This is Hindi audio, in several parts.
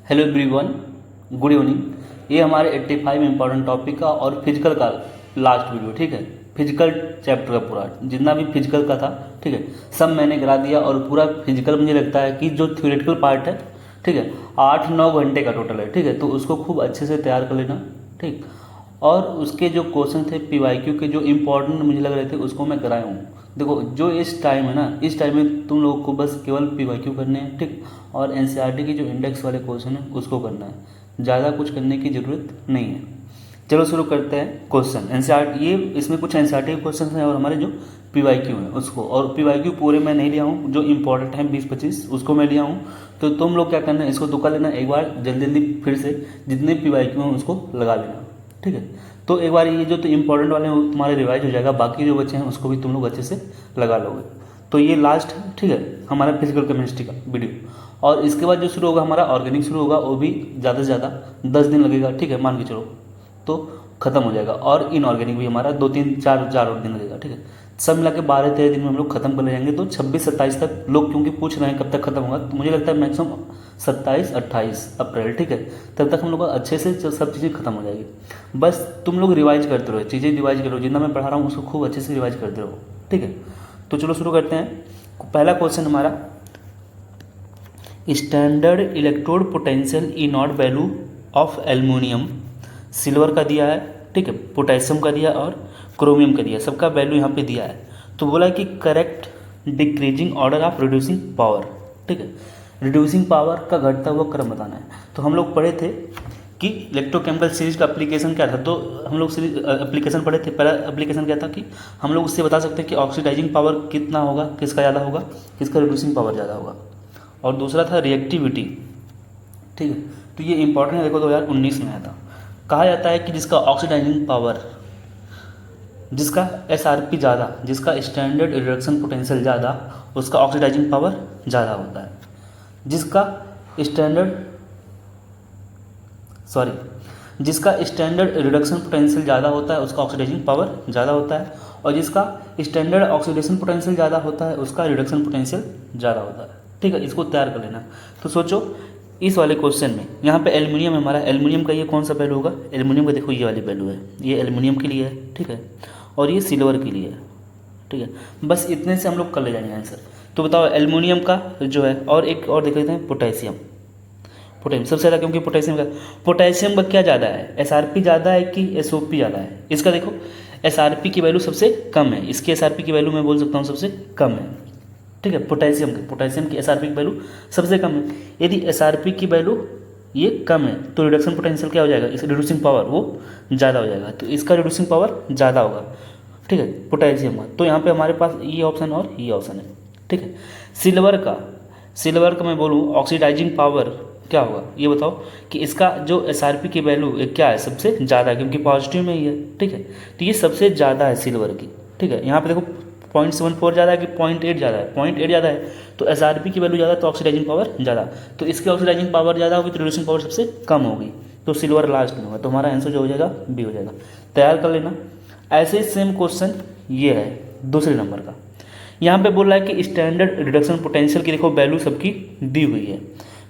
Hello everyone, good evening. ये हमारे 85 इंपॉर्टेंट टॉपिक का और फिजिकल का लास्ट वीडियो, ठीक है। फिजिकल चैप्टर का पूरा जितना भी फिजिकल का था, ठीक है, सब मैंने करा दिया। और पूरा फिजिकल मुझे लगता है कि जो थ्योरेटिकल पार्ट है, ठीक है, 8-9 घंटे का टोटल है, ठीक है। तो उसको खूब अच्छे से तैयार कर लेना, ठीक। और उसके जो क्वेश्चन थे पीवाईक्यू के जो इम्पोर्टेंट मुझे लग रहे थे उसको मैं कराया हूँ। देखो जो इस टाइम है ना, इस टाइम में तुम लोगों को बस केवल पीवाईक्यू करने हैं, ठीक। और एनसीईआरटी की जो इंडेक्स वाले क्वेश्चन है उसको करना है, ज़्यादा कुछ करने की ज़रूरत नहीं है। चलो शुरू करते हैं क्वेश्चन एनसीईआरटी। ये इसमें कुछ एनसीईआरटी के क्वेश्चन हैं और हमारे जो पीवाईक्यू हैं उसको। और पीवाईक्यू पूरे मैं नहीं लिया हूँ, जो इंपॉर्टेंट है 20-25 उसको मैं लिया हूँ। तो तुम लोग क्या करना है, इसको तुक्का लेना एक बार, जल्दी जल्दी फिर से जितने पीवाईक्यू हैं उसको लगा लेना, ठीक है। तो एक बार ये जो तो इंपॉर्टेंट वाले हैं वो तुम्हारे रिवाइज हो जाएगा, बाकी जो बच्चे हैं उसको भी तुम लोग अच्छे से लगा लोगे। तो ये लास्ट है, ठीक है, हमारा फिजिकल केमिस्ट्री का वीडियो। और इसके बाद जो शुरू होगा हमारा ऑर्गेनिक शुरू होगा, वो भी ज़्यादा से ज़्यादा 10 दिन लगेगा, ठीक है, मान के चलो, तो खत्म हो जाएगा। और इनऑर्गेनिक भी हमारा 2-3-4 और दिन लगेगा, ठीक है। सब मिला के 12-13 दिन में हम लोग खत्म कर ले जाएंगे। तो 26-27 तक लोग क्योंकि पूछ रहे हैं कब तक खत्म होगा, तो मुझे लगता है मैक्सिमम 27-28 अप्रैल, ठीक है, तब तक हम लोग का अच्छे से सब चीज़ें खत्म हो जाएगी। बस तुम लोग रिवाइज करते रहो, चीज़ें रिवाइज करो, जितना मैं पढ़ा रहा हूँ उसको खूब अच्छे से रिवाइज करते रहो, ठीक है। तो चलो शुरू करते हैं। पहला क्वेश्चन हमारा, standard electrode potential E not value of aluminium, silver का दिया है, ठीक है, पोटेशियम का दिया और क्रोमियम का दिया, सबका वैल्यू यहाँ पे दिया है। तो बोला कि correct decreasing order of reducing power, ठीक है, रिड्यूसिंग पावर का घटता हुआ क्रम बताना है। तो हम लोग पढ़े थे कि इलेक्ट्रोकेमिकल सीरीज का एप्लीकेशन क्या था। तो हम लोग सीरीज एप्लीकेशन पढ़े थे। पहला एप्लीकेशन क्या था कि हम लोग उससे बता सकते हैं कि ऑक्सीडाइजिंग पावर कितना होगा, किसका ज़्यादा होगा, किसका रिड्यूसिंग पावर ज़्यादा होगा। और दूसरा था रिएक्टिविटी, ठीक है। तो ये इंपॉर्टेंट है, देखो 2019 में आया था। कहा जाता है कि जिसका ऑक्सीडाइजिंग पावर, जिसका एसआरपी ज़्यादा, जिसका स्टैंडर्ड रिडक्शन पोटेंशियल ज़्यादा, उसका ऑक्सीडाइजिंग पावर ज़्यादा होता है। जिसका स्टैंडर्ड जिसका स्टैंडर्ड रिडक्शन पोटेंशियल ज़्यादा होता है उसका ऑक्सीडाइजिंग पावर ज़्यादा होता है। और जिसका स्टैंडर्ड ऑक्सीडेशन पोटेंशियल ज़्यादा होता है उसका रिडक्शन पोटेंशियल ज़्यादा होता है, ठीक है। इसको तैयार कर लेना। तो सोचो इस वाले क्वेश्चन में यहाँ पे एल्युमिनियम है हमारा, एल्युमिनियम का ये कौन सा वैल्यू होगा, एल्युमिनियम का देखो ये वाली वैल्यू है, ये एल्युमिनियम के लिए है, ठीक है, और ये सिल्वर के लिए है, ठीक है। बस इतने से हम लोग कर ले जाएंगे आंसर। तो बताओ एल्युमिनियम का जो है, और एक और देख लेते हैं पोटेशियम सबसे ज़्यादा, क्योंकि पोटेशियम का क्या ज़्यादा है, एसआरपी ज़्यादा है कि एसओपी ज़्यादा है। इसका देखो एसआरपी की वैल्यू सबसे कम है, इसकी एसआरपी की वैल्यू मैं बोल सकता हूँ सबसे कम है, ठीक है। पोटेशियम की एसआरपी की वैल्यू सबसे कम है। यदि एसआरपी की वैल्यू ये कम है तो रिडक्शन पोटेंशियल क्या हो जाएगा, इस रिड्यूसिंग पावर वो ज़्यादा हो जाएगा। तो इसका रिड्यूसिंग पावर ज़्यादा होगा, ठीक है, पोटेशियम का। तो यहाँ पे हमारे पास ये ऑप्शन और ये ऑप्शन है, ठीक है। सिल्वर का मैं बोलूँ ऑक्सीडाइजिंग पावर क्या होगा, ये बताओ कि इसका जो एसआरपी की वैल्यू क्या है, सबसे ज़्यादा है, क्योंकि पॉजिटिव में ही है, ठीक है। तो ये सबसे ज़्यादा है सिल्वर की, ठीक है। यहाँ पे देखो 0.74 ज़्यादा है कि 0.8 ज़्यादा है, 0.8 ज़्यादा है। तो एसआरपी की वैल्यू ज़्यादा तो ऑक्सीडाइजिंग पावर ज़्यादा, तो इसकी ऑक्सीडाइजिंग पावर ज़्यादा होगी तो रिड्यूसिंग पावर सबसे कम होगी। तो सिल्वर लास्ट में होगा। तो हमारा आंसर जो हो जाएगा बी हो जाएगा। तैयार कर लेना। ऐसे ही सेम क्वेश्चन ये है दूसरे नंबर का। यहाँ पे बोल रहा है कि स्टैंडर्ड रिडक्शन पोटेंशियल की देखो वैल्यू सबकी दी हुई है।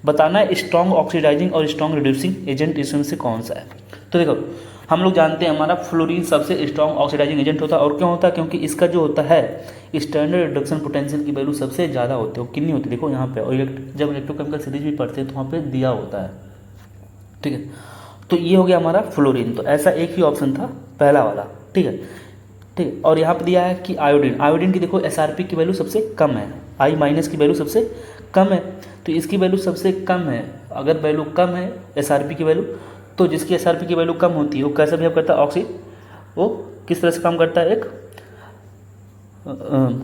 बताना है स्ट्रॉन्ग ऑक्सीडाइजिंग और स्ट्रॉन्ग रिड्यूसिंग एजेंट इसमें से कौन सा है। तो देखो हम लोग जानते हैं हमारा फ्लोरीन सबसे स्ट्रॉन्ग ऑक्सीडाइजिंग एजेंट होता है। और क्यों होता है, क्योंकि इसका जो होता है स्टैंडर्ड रिडक्शन पोटेंशियल की वैल्यू सबसे ज़्यादा होती है। वो कितनी होती है देखो यहाँ पे, और जब इलेक्ट्रोकेमिकल सीरीज भी पढ़ते हैं तो वहाँ पे दिया होता है, ठीक है। तो ये हो गया हमारा फ्लोरीन। तो ऐसा एक ही ऑप्शन था पहला वाला, ठीक है, ठीक है। और यहाँ पे दिया है कि आयोडीन की देखो एसआरपी की वैल्यू सबसे कम है, I- की वैल्यू सबसे कम है। तो इसकी वैल्यू सबसे कम है। अगर वैल्यू कम है एसआरपी की वैल्यू, तो जिसकी एसआरपी की वैल्यू कम होती है वो कैसे बिहेव करता है, वो किस तरह से काम करता है, एक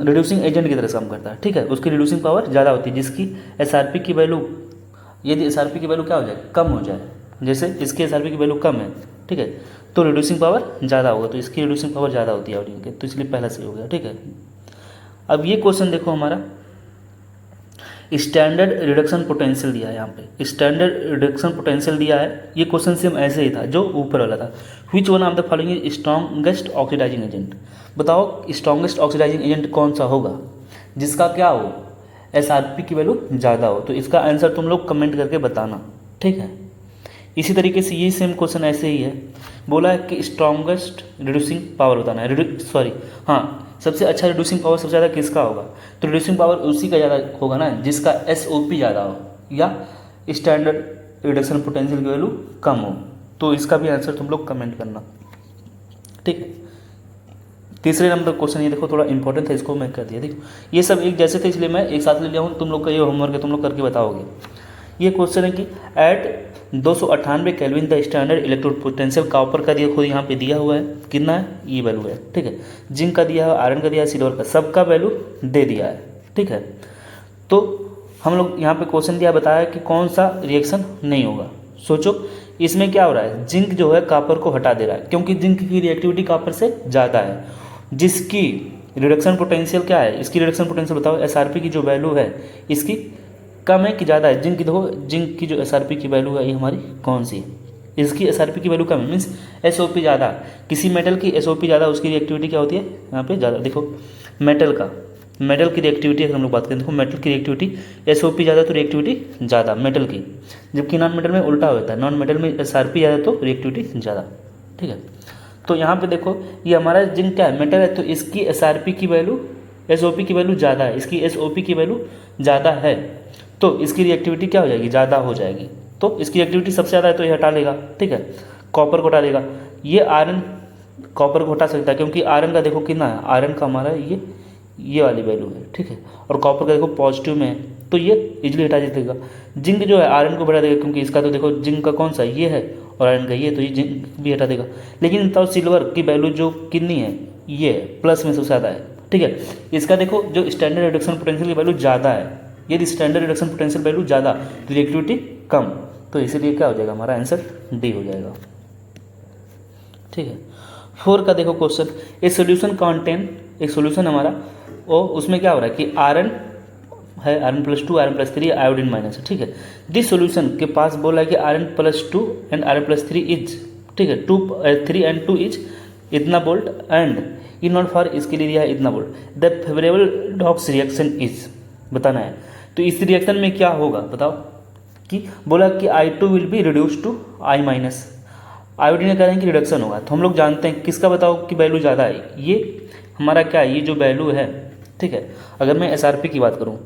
रिड्यूसिंग एजेंट की तरह से काम करता है, ठीक है। उसकी रिड्यूसिंग पावर ज़्यादा होती है। जिसकी एसआरपी की वैल्यू, यदि एसआरपी की वैल्यू क्या हो जाए, कम हो जाए, जैसे इसकी एसआरपी की वैल्यू कम है, ठीक है, तो रिड्यूसिंग पावर ज़्यादा होगा। तो इसकी रिड्यूसिंग पावर ज़्यादा होती है आयोडीन के, तो इसलिए पहला सही हो गया, ठीक है। अब ये क्वेश्चन देखो हमारा स्टैंडर्ड रिडक्शन पोटेंशियल दिया है। यहाँ पे स्टैंडर्ड रिडक्शन पोटेंशियल दिया है। ये क्वेश्चन सेम ऐसे ही था जो ऊपर वाला था। Which one of the following is strongest oxidising agent. बताओ स्ट्रॉन्गेस्ट ऑक्सीडाइजिंग एजेंट कौन सा होगा जिसका क्या हो, एसआरपी की वैल्यू ज़्यादा हो। तो इसका आंसर तुम लोग कमेंट करके बताना, ठीक। ठीक है। इसी तरीके से ये सेम क्वेश्चन ऐसे ही है, बोला है कि स्ट्रॉन्गेस्ट रिड्यूसिंग पावर बताना है, सबसे अच्छा रिड्यूसिंग पावर सबसे ज़्यादा किसका होगा, तो रिड्यूसिंग पावर उसी का ज़्यादा होगा ना जिसका SOP ज़्यादा हो या स्टैंडर्ड रिडक्शन पोटेंशियल की वैल्यू कम हो। तो इसका भी आंसर तुम लोग कमेंट करना, ठीक है। तीसरे नंबर क्वेश्चन ये देखो, थोड़ा इंपॉर्टेंट है, इसको मैं कर दिया। देखो ये सब एक जैसे थे इसलिए मैं एक साथ ले लिया हूँ, तुम लोग का ये होमवर्क है, तुम लोग करके बताओगे। ये क्वेश्चन है कि at 298 kelvin the standard electrode potential copper का दिया, खुद यहाँ पे दिया हुआ है कितना है, ये वैल्यू है, ठीक है। जिंक का दिया है, आयरन का दिया है, सिल्वर का, सबका वैल्यू दे दिया है, ठीक है। तो हम लोग यहाँ पे क्वेश्चन दिया, बताया कि कौन सा रिएक्शन नहीं होगा। सोचो इसमें क्या हो रहा है, जिंक जो है कॉपर को हटा दे रहा है, क्योंकि जिंक की रिएक्टिविटी कॉपर से ज़्यादा है, जिसकी रिडक्शन पोटेंशियल क्या है, इसकी रिडक्शन पोटेंशियल बताओ, SRP की जो वैल्यू है इसकी कम है कि ज़्यादा है। जिंक की देखो, जिंक की जो SRP की वैल्यू है ये हमारी कौन सी है, इसकी SRP की वैल्यू कम है, मीन्स SOP ज़्यादा। किसी मेटल की SOP ज़्यादा, उसकी रिएक्टिविटी क्या होती है यहाँ पे ज़्यादा। देखो मेटल की रिएक्टिविटी अगर हम लोग बात करें, देखो मेटल की रिएक्टिविटी SOP ज़्यादा तो रिएक्टिविटी ज़्यादा मेटल की, जबकि नॉन मेटल में उल्टा होता है, नॉन मेटल में SRP ज़्यादा तो रिएक्टिविटी ज़्यादा, ठीक है। तो यहाँ पे देखो ये हमारा जिंक क्या है, मेटल है, तो इसकी SRP की वैल्यू SOP की वैल्यू ज़्यादा है, इसकी SOP की वैल्यू ज़्यादा है, तो इसकी रिएक्टिविटी क्या हो जाएगी, ज़्यादा हो जाएगी। तो इसकी रिएक्टिविटी सबसे ज़्यादा है तो ये हटा लेगा, ठीक है। कॉपर को हटा देगा, ये आयरन कॉपर को हटा सकता है, क्योंकि आयरन का देखो कितना है, आयरन का हमारा ये वाली वैल्यू है, ठीक है। और कॉपर का देखो पॉजिटिव में है, तो ये इजीली हटा देगा। जिंक जो है आयरन को बढ़ा देगा, क्योंकि इसका तो देखो जिंक का कौन सा ये है और आयरन का ये, तो ये जिंक भी हटा देगा। लेकिन बताओ सिल्वर की वैल्यू जो कितनी है, ये प्लस में सबसे ज़्यादा है, ठीक है। इसका देखो जो स्टैंडर्ड रिडक्शन पोटेंशियल की वैल्यू ज़्यादा है, यदि स्टैंडर्ड रिडक्शन पोटेंशियल वैल्यू ज़्यादा तो रिएक्टिविटी कम, तो इसीलिए क्या हो जाएगा, हमारा आंसर डी हो जाएगा, ठीक है। 4 का देखो क्वेश्चन, एक सोल्यूशन कंटेन, एक सोल्यूशन हमारा उसमें क्या हो रहा है कि आयरन है, आयरन +2 आयरन +3 आयोडीन माइनस है, ठीक है। दिस सोल्यूशन के पास बोला है कि आयरन +2 एंड आयरन +3 इज, ठीक है, 3 and 2 इज इतना volt and E nought for, इसके लिए दिया है इतना बोल्ट। द फेवरेबल डॉक्स रिएक्शन इज बताना है। तो इस रिएक्शन में क्या होगा बताओ, कि बोला कि I2 will be reduce to I-, iodine का कह रहे हैं कि रिडक्शन होगा। तो हम लोग जानते हैं किसका बताओ कि वैल्यू ज़्यादा है, ये हमारा क्या है, ये जो वैल्यू है, ठीक है। अगर मैं SRP की बात करूँ,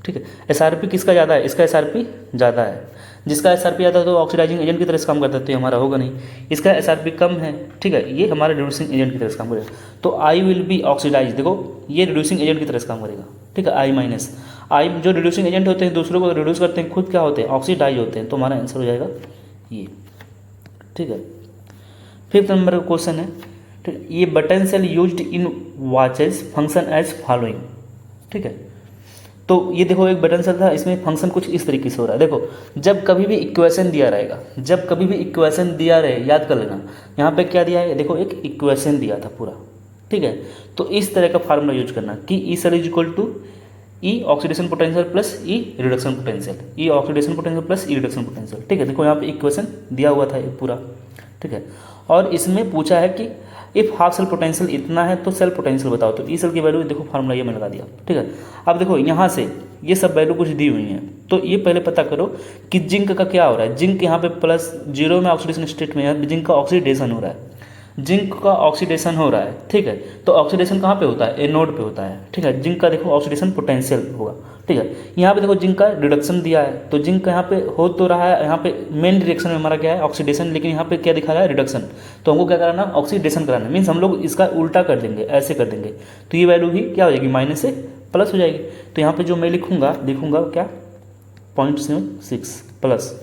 ठीक है, SRP किसका ज़्यादा है, इसका SRP ज़्यादा है, जिसका SRP ज़्यादा है तो ऑक्सीडाइजिंग एजेंट की तरह से काम करता है, तो ये हमारा होगा नहीं। इसका SRP कम है, ठीक है, ये हमारा रिड्यूसिंग एजेंट की तरह से काम करेगा, तो I विल बी ऑक्सीडाइज, देखो ये रिड्यूसिंग एजेंट की तरह से काम करेगा, ठीक है। I- जो रिड्यूसिंग एजेंट होते हैं दूसरों को रिड्यूस करते हैं, खुद क्या होते हैं, ऑक्सीडाइज होते हैं, तो हमारा आंसर हो जाएगा ये, ठीक है। 5th नंबर का क्वेश्चन है, ठीक है, ये button cell used in watches function as following, ठीक है। तो ये देखो एक बटन सेल था, इसमें फंक्शन कुछ इस तरीके से हो रहा है। देखो जब कभी भी इक्वेशन दिया रहेगा, जब कभी भी इक्वेशन दिया रहे, याद कर लेना, यहाँ पे क्या दिया है, देखो एक इक्वेशन दिया था पूरा, ठीक है। तो इस तरह का फार्मूला यूज करना कि E cell is equal to E oxidation potential plus E reduction potential, E oxidation potential plus E reduction potential, ठीक है। देखो यहाँ पे इक्वेशन दिया हुआ था ये पूरा, ठीक है। और इसमें पूछा है कि इफ़ हाफ सेल पोटेंशियल इतना है तो सेल पोटेंशियल बताओ, तो ई सेल की वैल्यू देखो फार्मूला ये मैं लगा दिया, ठीक है। अब देखो यहाँ से ये सब वैल्यू कुछ दी हुई हैं, तो ये पहले पता करो कि जिंक का क्या हो रहा है। जिंक यहाँ पे +0 में ऑक्सीडेशन स्टेट में है, जिंक का ऑक्सीडेशन हो रहा है, जिंक का ऑक्सीडेशन हो रहा है, ठीक है। तो ऑक्सीडेशन कहाँ पे होता है, एनोड पे होता है, ठीक है। जिंक का देखो ऑक्सीडेशन पोटेंशियल होगा, ठीक है। यहाँ पे देखो जिंक का रिडक्शन दिया है, तो जिंक का यहाँ पे हो तो रहा है, यहाँ पे मेन रिएक्शन में हमारा क्या है ऑक्सीडेशन, लेकिन यहाँ पे क्या दिखा रहा है रिडक्शन, तो हमको क्या कराना ऑक्सीडेशन कराना, मीन्स हम लोग इसका उल्टा कर देंगे, ऐसे कर देंगे, तो ये वैल्यू भी क्या हो जाएगी, माइनस से प्लस हो जाएगी। तो यहाँ पर जो मैं लिखूँगा क्या 0.76 प्लस,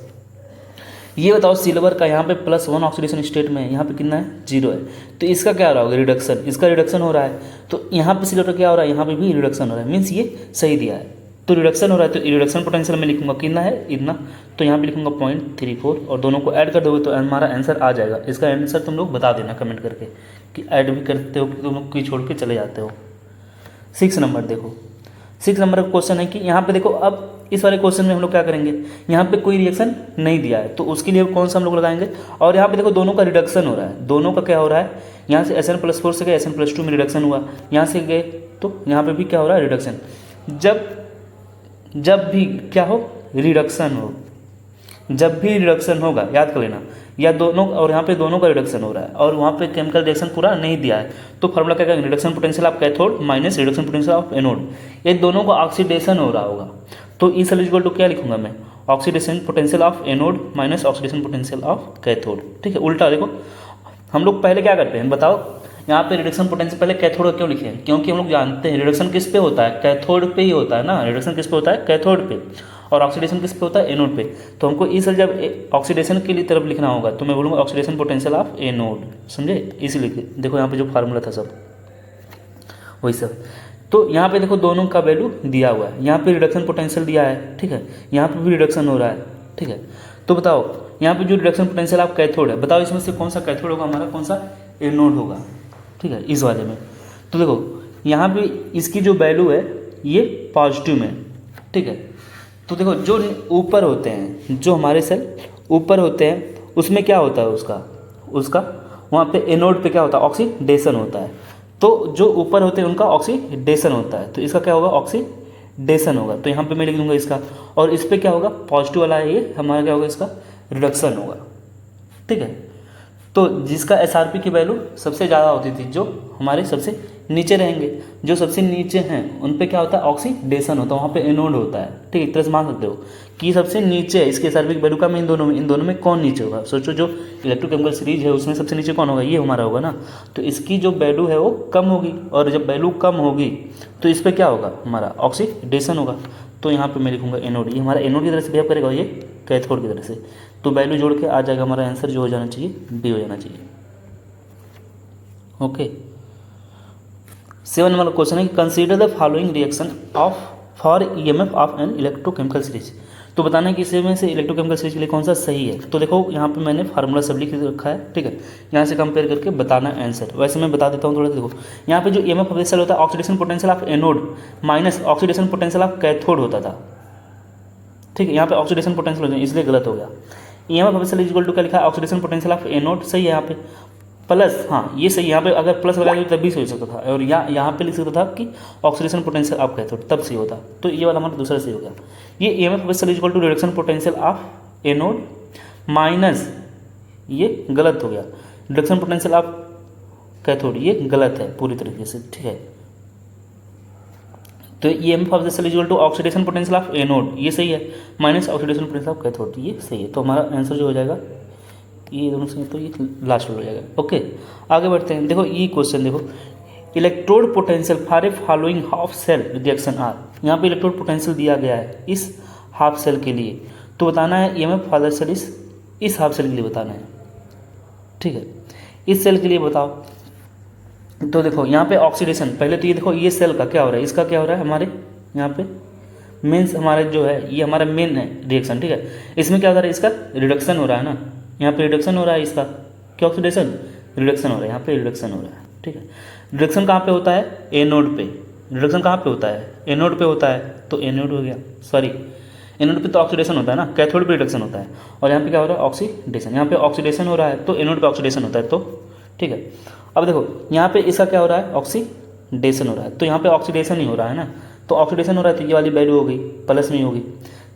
ये बताओ सिल्वर का यहाँ पे +1 ऑक्सीडेशन स्टेट में है, यहाँ पे कितना है 0 है, तो इसका क्या हो रहा होगा रिडक्शन, इसका रिडक्शन हो रहा है, तो यहाँ पे सिल्वर का क्या हो रहा है, यहाँ पे भी रिडक्शन हो रहा है, मीन्स ये सही दिया है, तो रिडक्शन हो रहा है, तो रिडक्शन पोटेंशियल में लिखूंगा कितना है इतना, तो यहाँ पे लिखूंगा 0.34 और दोनों को ऐड कर दोगे तो हमारा आंसर आ जाएगा। इसका आंसर तुम लोग बता देना कमेंट करके कि ऐड भी करते हो कि तुम लोग की छोड़ के चले जाते हो। 6 नंबर देखो, 6 नंबर का क्वेश्चन है कि यहाँ पे देखो, अब इस वाले क्वेश्चन में हम लोग क्या करेंगे, यहाँ पे कोई रिएक्शन नहीं दिया है, तो उसके लिए कौन सा हम लोग लगाएंगे, और यहाँ पे देखो दोनों का रिडक्शन हो रहा है, दोनों का क्या हो रहा है, यहाँ से SN+4 से गए SN+2 में रिडक्शन हुआ, यहाँ से गए तो यहाँ पे भी क्या हो रहा है रिडक्शन। जब भी क्या हो रिडक्शन हो, जब भी रिडक्शन होगा, याद कर लेना, या दोनों, और यहाँ पे दोनों का रिडक्शन हो रहा है और वहाँ पे केमिकल रिएक्शन पूरा नहीं दिया है, तो फार्मूला क्या कहेगा, reduction potential of cathode minus reduction potential of anode, ये दोनों को ऑक्सीडेशन हो रहा होगा। तो ई सेल इक्वल टू क्या लिखूंगा मैं, oxidation potential of anode minus oxidation potential of cathode. ठीक है, उल्टा देखो, हम लोग पहले क्या करते हैं बताओ, यहाँ पे रिडक्शन पोटेंशियल पहले कैथोड क्यों लिखे हैं, क्योंकि हम लोग जानते हैं रिडक्शन किस पे होता है, कैथोड पे ही होता है ना, रिडक्शन किस पे होता है, कैथोड पे, और ऑक्सीडेशन किस पे होता है, एनोड पे। तो हमको इस जब ऑक्सीडेशन के लिए तरफ लिखना होगा तो मैं बोलूँगा ऑक्सीडेशन पोटेंशियल ऑफ एनोड, समझे, इसीलिए देखो यहाँ पे जो फार्मूला था सब वही सब। तो यहाँ पे देखो दोनों का वैल्यू दिया हुआ है, यहाँ पे रिडक्शन पोटेंशियल दिया है, ठीक है, यहाँ पे भी रिडक्शन हो रहा है, ठीक है। तो बताओ यहाँ पे जो रिडक्शन पोटेंशियल ऑफ कैथोड है, बताओ इसमें से कौन सा कैथोड होगा हमारा, कौन सा एनोड होगा, ठीक है, इस वाले में। तो देखो यहाँ पे इसकी जो वैल्यू है ये पॉजिटिव में, ठीक है। तो देखो जो ऊपर होते हैं, जो हमारे सेल ऊपर होते हैं उसमें क्या होता है, उसका वहाँ पे एनोड पे क्या होता है, ऑक्सीडेशन होता है। तो जो ऊपर होते हैं उनका ऑक्सीडेशन होता है, तो इसका क्या होगा, ऑक्सीडेशन होगा। तो यहाँ पे मैं लिख दूंगा इसका, और इस पर क्या होगा, पॉजिटिव वाला है ये हमारा क्या होगा, इसका रिडक्शन होगा, ठीक है। तो जिसका एसआरपी की वैल्यू सबसे ज़्यादा होती थी, जो हमारे सबसे नीचे रहेंगे, जो सबसे नीचे हैं उन पे क्या होता है, ऑक्सीडेशन होता है, वहाँ पे एनोड होता है, ठीक है। एक तरह से मान सकते हो कि सबसे नीचे है, इसके एसआरपी की वैल्यू का में इन दोनों में कौन नीचे होगा, सोचो जो इलेक्ट्रोकेमिकल सीरीज है उसमें सबसे नीचे कौन होगा, ये हमारा होगा ना। तो इसकी जो वैल्यू है वो कम होगी, और जब वैल्यू कम होगी तो इस पर क्या होगा, हमारा ऑक्सीडेशन होगा। तो यहाँ पे मैं लिखूंगा एनोड, ये हमारा एनोड की तरह से बिहेव करेगा, ये कैथोड की तरह से। तो वैल्यू जोड़ के आ जाएगा हमारा आंसर जो हो जाना चाहिए, बी हो जाना चाहिए। ओके, 7 नंबर क्वेश्चन है कि consider the following reaction for EMF of an electrochemical series. तो बताना है कि इसमें से इलेक्ट्रोकेमिकल सीरीज के लिए कौन सा सही है। तो देखो यहाँ पे मैंने फार्मूला सब लिख रखा है, ठीक है, यहाँ से कंपेयर करके बताना आंसर। वैसे मैं बता देता हूँ थोड़ा, देखो यहाँ पे जो ईएमएफ ऑफ सेल होता है, oxidation potential of anode minus oxidation potential of cathode होता था, ठीक है। यहाँ पे ऑक्सीडेशन पोटेंशियल हो जाए इसलिए गलत हो गया। EMF of cell equal to क्या लिखा है, ऑक्सीडेशन पोटेंशियल ऑफ एनोड, सही है यहाँ पे, प्लस, हाँ ये सही, यहाँ पे अगर प्लस लगा तब भी सही हो सकता था, और यहाँ पे लिख सकता था कि ऑक्सीडेशन पोटेंशियल ऑफ कैथोड, तब सही होता। तो ये वाला हमारा दूसरा सही हो गया। ये EMF of cell equal to reduction potential of anode minus, ये गलत हो गया, रिडक्शन पोटेंशियल ऑफ कैथोड, ये गलत है पूरी तरीके से, ठीक है। तो EMF of the cell equal to oxidation potential of anode, ये सही है, minus oxidation potential of cathode, ये सही है। तो हमारा आंसर जो हो जाएगा ये दोनों सही, तो ये लास्ट हो जाएगा। ओके, आगे बढ़ते हैं। देखो ये क्वेश्चन देखो, electrode potential for a following half cell reaction are. यहाँ पे इलेक्ट्रोड पोटेंशियल दिया गया है इस हाफ सेल के लिए, तो बताना है ईएमएफ फॉर द सेल इस हाफ सेल के लिए बताना है, ठीक है। इस सेल के लिए बताओ। तो देखो यहाँ पे ऑक्सीडेशन, पहले तो ये देखो ये सेल का क्या हो रहा है, इसका क्या हो रहा है, हमारे यहाँ पे मेन्स हमारे जो है ये हमारा मेन है रिएक्शन, ठीक है। इसमें क्या हो रहा है, इसका रिडक्शन हो रहा है ना, यहाँ पे रिडक्शन हो रहा है, इसका क्या ऑक्सीडेशन, रिडक्शन हो रहा है, यहाँ पे रिडक्शन हो रहा है, ठीक है। रिडक्शन कहाँ पे होता है, एनोड पे। रिडक्शन कहाँ पे होता है, एनोड पे होता है, तो एनोड हो गया, सॉरी एनोड पे तो ऑक्सीडेशन होता है ना, कैथोड पे रिडक्शन होता है, और यहाँ पे क्या हो रहा है, ऑक्सीडेशन। यहाँ पे ऑक्सीडेशन हो रहा है तो एनोड पे ऑक्सीडेशन होता है, तो ठीक है। अब देखो यहाँ पे इसका क्या हो रहा है, ऑक्सीडेशन हो रहा है, तो यहाँ पे ऑक्सीडेशन ही हो रहा है ना, तो ऑक्सीडेशन हो रहा है तो ये वाली वैल्यू हो गई प्लस में होगी,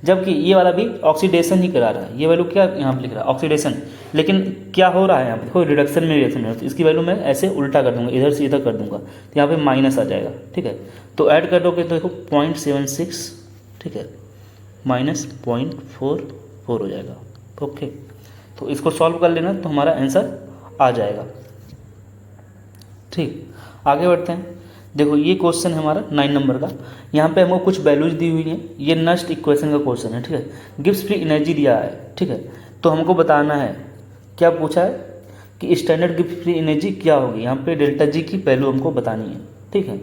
जबकि ये वाला भी ऑक्सीडेशन ही करा रहा है, ये वैल्यू क्या यहाँ पे लिख रहा है, ऑक्सीडेशन। लेकिन क्या हो रहा है यहाँ पे, देखो रिडक्शन में रिएक्शन है, तो इसकी वैल्यू मैं ऐसे उल्टा कर दूंगा, इधर से इधर कर दूंगा, तो यहाँ पे माइनस आ जाएगा, ठीक है। तो ऐड कर दोगे तो देखो 0.76, ठीक है, माइनस 0.44 हो जाएगा, ओके। तो इसको सॉल्व कर लेना तो हमारा आंसर आ जाएगा, ठीक। आगे बढ़ते हैं। देखो ये क्वेश्चन है हमारा 9 नंबर का, यहाँ पे हमको कुछ वैल्यूज दी हुई हैं, ये नस्ट इक्वेशन का क्वेश्चन है, ठीक है। गिब्स फ्री एनर्जी दिया है, ठीक है, तो हमको बताना है, क्या पूछा है कि स्टैंडर्ड गिब्स फ्री एनर्जी क्या होगी, यहाँ पे डेल्टा जी की वैल्यू हमको बतानी है, ठीक है।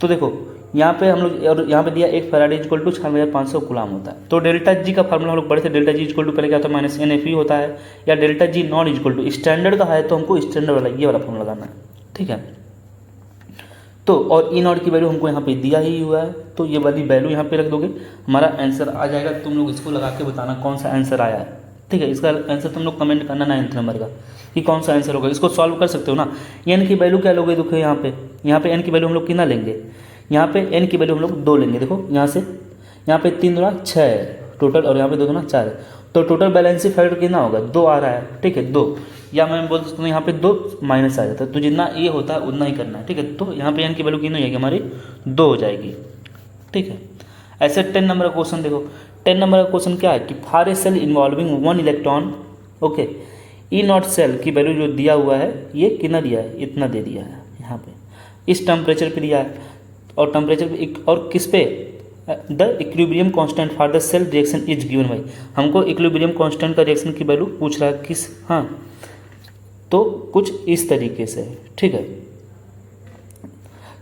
तो देखो यहाँ पे हम लोग, और यहाँ पे दिया 1 फैराडे इक्वल टू 6500 कूलाम होता है, तो डेल्टा जी का फार्मूला हम लोग पढ़े थे, डेल्टा जी इक्वल टू पहले क्या होता है, माइनस NFE होता है, या delta G non equal to, standard का है तो हमको स्टैंडर्ड वाला ये वाला फार्मूला लगाना है, ठीक है। तो और ई नॉट की वैल्यू हमको यहाँ पे दिया ही हुआ है, तो ये वाली वैल्यू यहाँ पे रख दोगे, हमारा आंसर आ जाएगा। तुम लोग इसको लगा के बताना कौन सा आंसर आया है, ठीक है। इसका आंसर तुम लोग कमेंट करना 9 नंबर का कि कौन सा आंसर होगा। इसको सॉल्व कर सकते हो ना। एन की वैल्यू क्या लोगे, देखो यहाँ पे एन की वैल्यू हम लोग कितना लेंगे, यहाँ पे एन की वैल्यू हम लोग 2 लेंगे। देखो यहाँ से यहाँ पे 3 दूना 6 है टोटल, और यहाँ पे 2 दूना 4 है, तो टोटल बैलेंसिंग फैक्टर कितना होगा, 2 आ रहा है, ठीक है 2, या मैं बोल सकता हूँ यहाँ पे 2 माइनस आ जाता है, तो जितना ए होता है उतना ही करना है, ठीक है। तो यहाँ पे एन की वैल्यू कितनी हो जाएगी हमारी, 2 हो जाएगी, ठीक है। ऐसे 10 नंबर का क्वेश्चन देखो, 10 नंबर का क्वेश्चन क्या है कि for a cell involving 1 electron, okay, E nought cell की वैल्यू जो दिया हुआ है ये कितना दिया है, इतना दे दिया है यहाँ पे, इस टेम्परेचर पे दिया है, और टेम्परेचर पे और किस पे, the equilibrium constant for the cell reaction is given by, हमको इक्विलिब्रियम कांस्टेंट का रिएक्शन की वैल्यू पूछ रहा है किस, हाँ, तो कुछ इस तरीके से, ठीक है।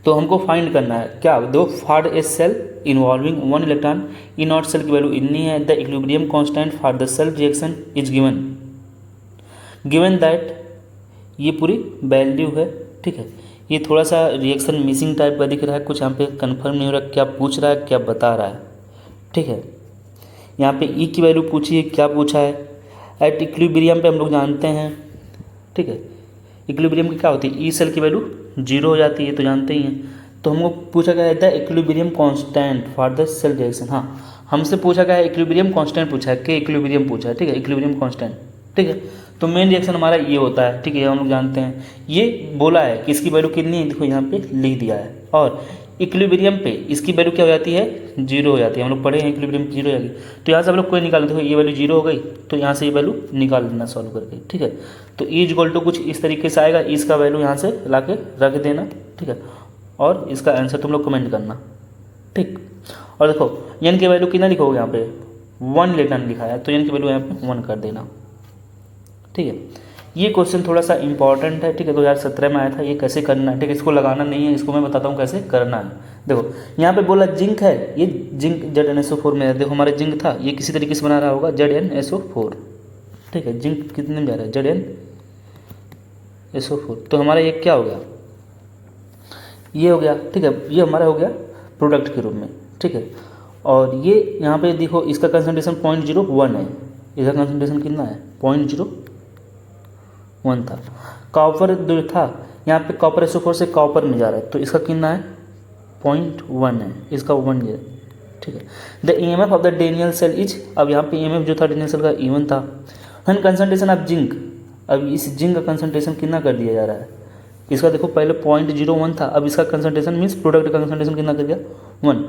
तो हमको फाइंड करना है क्या, दो for a cell involving 1 electron, E nought cell की वैल्यू इतनी है, the equilibrium constant for the cell reaction is given that, ये पूरी वैल्यू है, ठीक है। ये थोड़ा सा रिएक्शन मिसिंग टाइप का दिख रहा है, कुछ यहाँ पे कंफर्म नहीं हो रहा क्या पूछ रहा है क्या बता रहा है, ठीक है। यहाँ पे ई की वैल्यू पूछी है, क्या पूछा है, एट इक्विलिब्रियम पे हम लोग जानते हैं, ठीक है, इक्विलिब्रियम की क्या होती है, ई सेल की वैल्यू 0 हो जाती है, तो जानते ही हैं। तो हमको पूछा गया है the equilibrium constant for the cell reaction, हाँ हमसे पूछा गया है इक्विलिब्रियम कांस्टेंट पूछा है, के इक्विलिब्रियम पूछा है, ठीक है, इक्विलिब्रियम कांस्टेंट, ठीक है। तो मेन रिएक्शन हमारा ये होता है, ठीक है, हम लोग जानते हैं। ये बोला है कि इसकी वैल्यू कितनी है, देखो यहाँ पे लिख दिया है, और इक्विलिब्रियम पे इसकी वैल्यू क्या हो जाती है, 0 हो जाती है, हम लोग पढ़े हैं इक्विलिब्रियम 0 हो जाएगी। तो यहाँ से हम लोग कोई निकाल, देखो ये वैल्यू 0 हो गई, तो यहाँ से ये वैल्यू निकाल देना सॉल्व करके, ठीक है। तो ई इक्वल टू कुछ इस तरीके से आएगा, इसका वैल्यू यहाँ से ला के रख देना, ठीक है, और इसका आंसर तुम लोग कमेंट करना, ठीक। और देखो एन की वैल्यू कितना लिखोगे, यहाँ पे 1 इलेक्ट्रॉन लिखा है, तो एन की वैल्यू यहाँ पे 1 कर देना, ठीक है। ये क्वेश्चन थोड़ा सा इंपॉर्टेंट है, ठीक है, 2017 में आया था। ये कैसे करना है, ठीक है, इसको लगाना नहीं है, इसको मैं बताता हूँ कैसे करना है। देखो यहाँ पे बोला जिंक है, ये जिंक ZnSO4 में है, देखो हमारा जिंक था, ये किसी तरीके से बना रहा होगा ZnSO4, ठीक है, जिंक कितने में जा रहा है ZnSO4, तो हमारा ये क्या हो गया, ये हो गया, ठीक है, ये हमारा हो गया प्रोडक्ट के रूप में, ठीक है। और ये यहाँ पे देखो इसका कंसंट्रेशन 0.01 है, इसका कंसंट्रेशन कितना है 0.01 था। कॉपर जो था यहाँ पे कॉपर SO4 से कॉपर में जा रहा है, तो इसका कितना है 0.1 है, इसका 1 है, ठीक है। The EMF of the Daniell cell is, अब यहाँ पे EMF जो था डेनियल सेल का E1 था। एंड कंसंट्रेशन ऑफ जिंक, अब इस जिंक का कंसंट्रेशन कितना कर दिया जा रहा है, इसका देखो पहले 0.01 था, अब इसका कंसंट्रेशन मीन्स प्रोडक्ट का कंसंट्रेशन कितना कर दिया 1।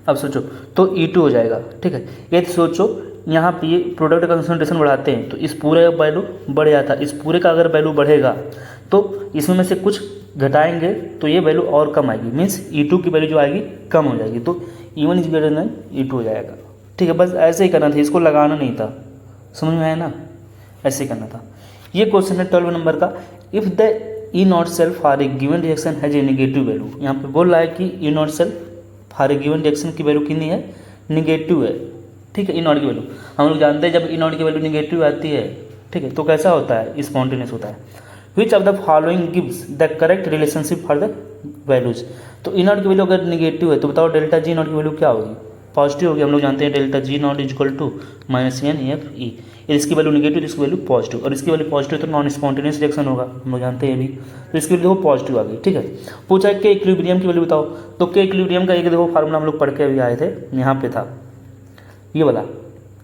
अब सोचो तो E2 हो जाएगा, ठीक है। ये सोचो यहाँ पे ये प्रोडक्ट का कंसंट्रेशन बढ़ाते हैं तो इस पूरे का वैल्यू बढ़ जाता है, इस पूरे का अगर वैल्यू बढ़ेगा तो इसमें से कुछ घटाएंगे तो ये वैल्यू और कम आएगी, मीन्स E2 की वैल्यू जो आएगी कम हो जाएगी, तो E1 is greater than E2 हो जाएगा, ठीक है। बस ऐसे ही करना था, इसको लगाना नहीं था, समझ में आया ना, ऐसे ही करना था। ये क्वेश्चन है 12 नंबर का। If the E nought cell for a given reaction has a negative value, यहाँ पे बोल रहा है कि E nought cell for a given reaction की वैल्यू कितनी है, नेगेटिव है, ठीक है। ई नॉट की वैल्यू हम लोग जानते हैं, जब ई नॉट की वैल्यू नेगेटिव आती है, ठीक है, तो कैसा होता है, स्पॉन्टेनियस होता है। Which of the following gives the correct relationship for the values, तो ई नॉट की वैल्यू अगर नेगेटिव है तो बताओ डेल्टा जी नॉट की वैल्यू क्या होगी, पॉजिटिव होगी। हम लोग जानते हैं delta G naught is equal to -NFE, इसकी वैल्यू नेगेटिव, इसकी वैल्यू पॉजिटिव, और इसकी वैल्यू पॉजिटिव तो नॉन स्पॉन्टेनियस रिएक्शन होगा, हम लोग जानते हैं अभी, तो इसकी वैल्यू देखो पॉजिटिव आ गई, ठीक है। पूछा है के इक्विलिब्रियम की वैल्यू बताओ, तो के इक्विलिब्रियम का एक देखो फार्मूला हम लोग पढ़ के अभी आए थे, यहाँ पे था ये वाला,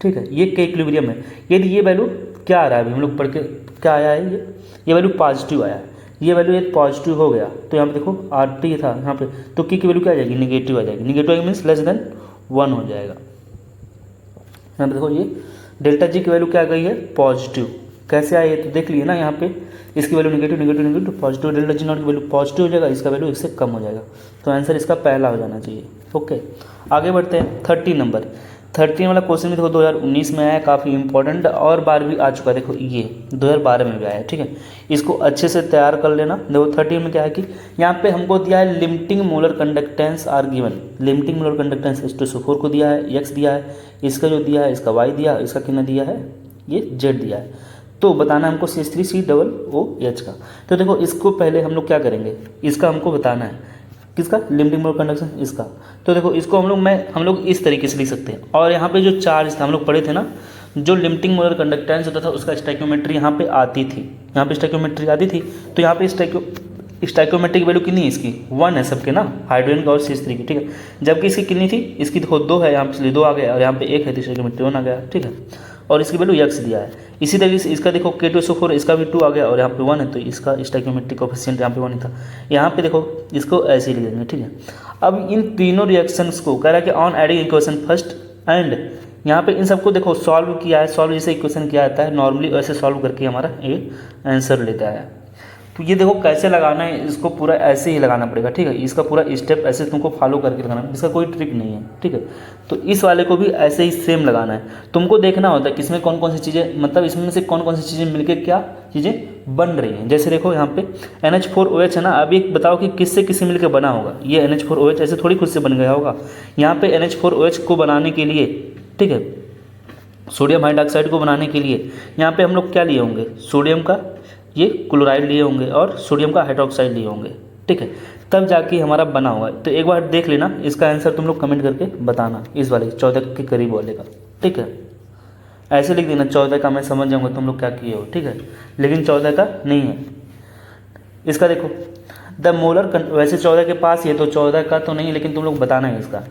ठीक है, ये के इक्विलिब्रियम है। यदि ये वैल्यू क्या आ रहा है, अभी हम लोग पढ़ के क्या आया है, ये वैल्यू पॉजिटिव आया है, ये वैल्यू एक पॉजिटिव हो गया, तो यहाँ पे देखो RT था यहाँ पे, तो की वैल्यू क्या आ जाएगी, नेगेटिव आ जाएगी, नेगेटिव आएगी मीन्स लेस देन 1 हो जाएगा। यहाँ पे देखो ये डेल्टा जी की वैल्यू क्या आ गई है, पॉजिटिव, कैसे आई है तो देख लिए ना, यहाँ पे इसकी value negative negative negative positive, delta G naught की वैल्यू पॉजिटिव हो जाएगा, इसका वैल्यू इससे कम हो जाएगा, तो आंसर इसका पहला हो जाना चाहिए। ओके आगे बढ़ते हैं 13 नंबर। 13 वाला क्वेश्चन भी देखो 2019 में आया, काफ़ी इंपॉर्टेंट, और बार भी आ चुका है, देखो ये 2012 में भी आया है, ठीक है। इसको अच्छे से तैयार कर लेना। देखो 13 में क्या है कि यहाँ पे हमको दिया है limiting molar conductance are given, limiting molar conductance H2SO4 को दिया है, X दिया है, इसका जो दिया है इसका Y दिया है, इसका कितना दिया है, ये Z दिया है। तो बताना है हमको CH3COOH का। तो देखो इसको पहले हम लोग क्या करेंगे, इसका हमको बताना है, किसका, लिमिटिंग मोलर कंडक्शन इसका। तो देखो इसको हम लोग इस तरीके से लिख सकते हैं, और यहाँ पे जो चार्ज था हम लोग पढ़े थे ना, जो लिमिटिंग मोलर कंडक्टेंस होता था उसका स्टोइकियोमेट्री यहाँ पे आती थी, यहाँ पे स्टोइकियोमेट्री आती थी, तो यहाँ पे स्टाइकोमेट्रिक वैल्यू कितनी है इसकी 1 है सबके ना, हाइड्रोजन का और CH3 की, ठीक है। जबकि इसकी कितनी थी, इसकी देखो 2 है यहाँ पे, इसलिए 2 आ गया, और यहाँ पे 1 है तो स्टाइकोमेट्रिक 1 आ गया, ठीक है। और इसकी वैल्यू x दिया है। इसी तरीके से इसका देखो K2SO4 इसका भी 2 आ गया और यहाँ पे 1 है तो इसका स्टाइकोमेट्रिक कोफिशिएंट यहाँ पे 1 ही था। यहाँ पे देखो इसको ऐसे ही लिख देंगे, ठीक है। अब इन तीनों रिएक्शंस को कह रहा है कि on adding equation first and, यहाँ पे इन सबको देखो सॉल्व किया है, सॉल्व जैसे इक्वेशन किया जाता है नॉर्मली वैसे सॉल्व करके हमारा ये आंसर लेता है। तो ये देखो कैसे लगाना है, इसको पूरा ऐसे ही लगाना पड़ेगा, ठीक है। इसका पूरा स्टेप ऐसे तुमको फॉलो करके लगाना है, इसका कोई ट्रिक नहीं है, ठीक है। तो इस वाले को भी ऐसे ही सेम लगाना है। तुमको देखना होता है कि इसमें कौन कौन सी चीज़ें, मतलब इसमें से कौन कौन सी चीज़ें मिलकर क्या चीज़ें बन रही हैं। जैसे देखो यहाँ पे NH4OH है ना, अभी बताओ कि किससे किससे मिलकर बना होगा। ये NH4OH ऐसे थोड़ी खुद से बन गया होगा। यहाँ पे NH4OH को बनाने के लिए, ठीक है, सोडियम हाइड्रोक्साइड को बनाने के लिए यहाँ पे हम लोग क्या लिए होंगे, सोडियम का ये क्लोराइड लिए होंगे और सोडियम का हाइड्रोक्साइड लिए होंगे, ठीक है, तब जाके हमारा बना होगा। तो एक बार देख लेना, इसका आंसर तुम लोग कमेंट करके बताना, इस वाले 14 के करीब वाले का, ठीक है। ऐसे लिख देना 14 का, मैं समझ जाऊँगा तुम लोग क्या किए हो, ठीक है, लेकिन 14 का नहीं है। इसका देखो द मोलर, वैसे 14 के पास ही है तो 14 का तो नहीं, लेकिन तुम लोग बताना है इसका।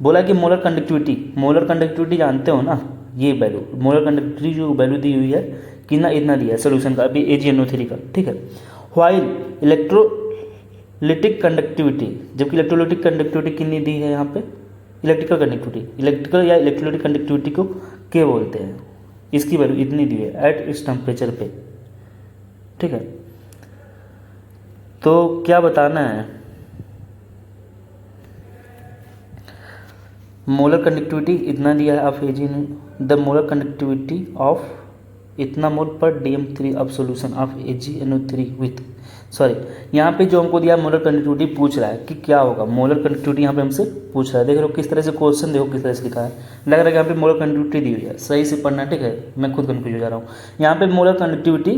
बोला कि मोलर कंडक्टिविटी जानते हो ना, ये वैल्यू मोलर कंडक्टिविटी जो वैल्यू दी हुई है कितना इतना दिया है सोल्यूशन का अभी AgNO3 का, ठीक है। व्हाइल इलेक्ट्रोलिटिक कंडक्टिविटी, जबकि इलेक्ट्रोलिटिक कंडक्टिविटी कितनी दी है यहाँ पे, इलेक्ट्रिकल कंडक्टिविटी, इलेक्ट्रिकल या इलेक्ट्रोलिटिक कंडक्टिविटी को क्या बोलते हैं, इसकी वैल्यू इतनी दी है एट इस टेम्परेचर पे, ठीक है। तो क्या बताना है, मोलर कंडक्टिविटी इतना दिया है of Ag, the molar conductivity of इतना मोल पर DM3 of solution of AgNO3 with, sorry यहाँ पे जो हमको दिया मोलर कंडक्टिविटी पूछ रहा है कि क्या होगा, मोलर कंडक्टिविटी यहाँ पे हमसे पूछ रहा है। देख रहे हो किस तरह से क्वेश्चन, देखो किस तरह से लिखा है, लग रहा है कि यहाँ पे मोलर कंडक्टिविटी दी हुई है, सही से पढ़ना, ठीक है, मैं खुद कन्फ्यूज हो जा रहा हूँ। यहाँ पे मोलर कंडक्टिविटी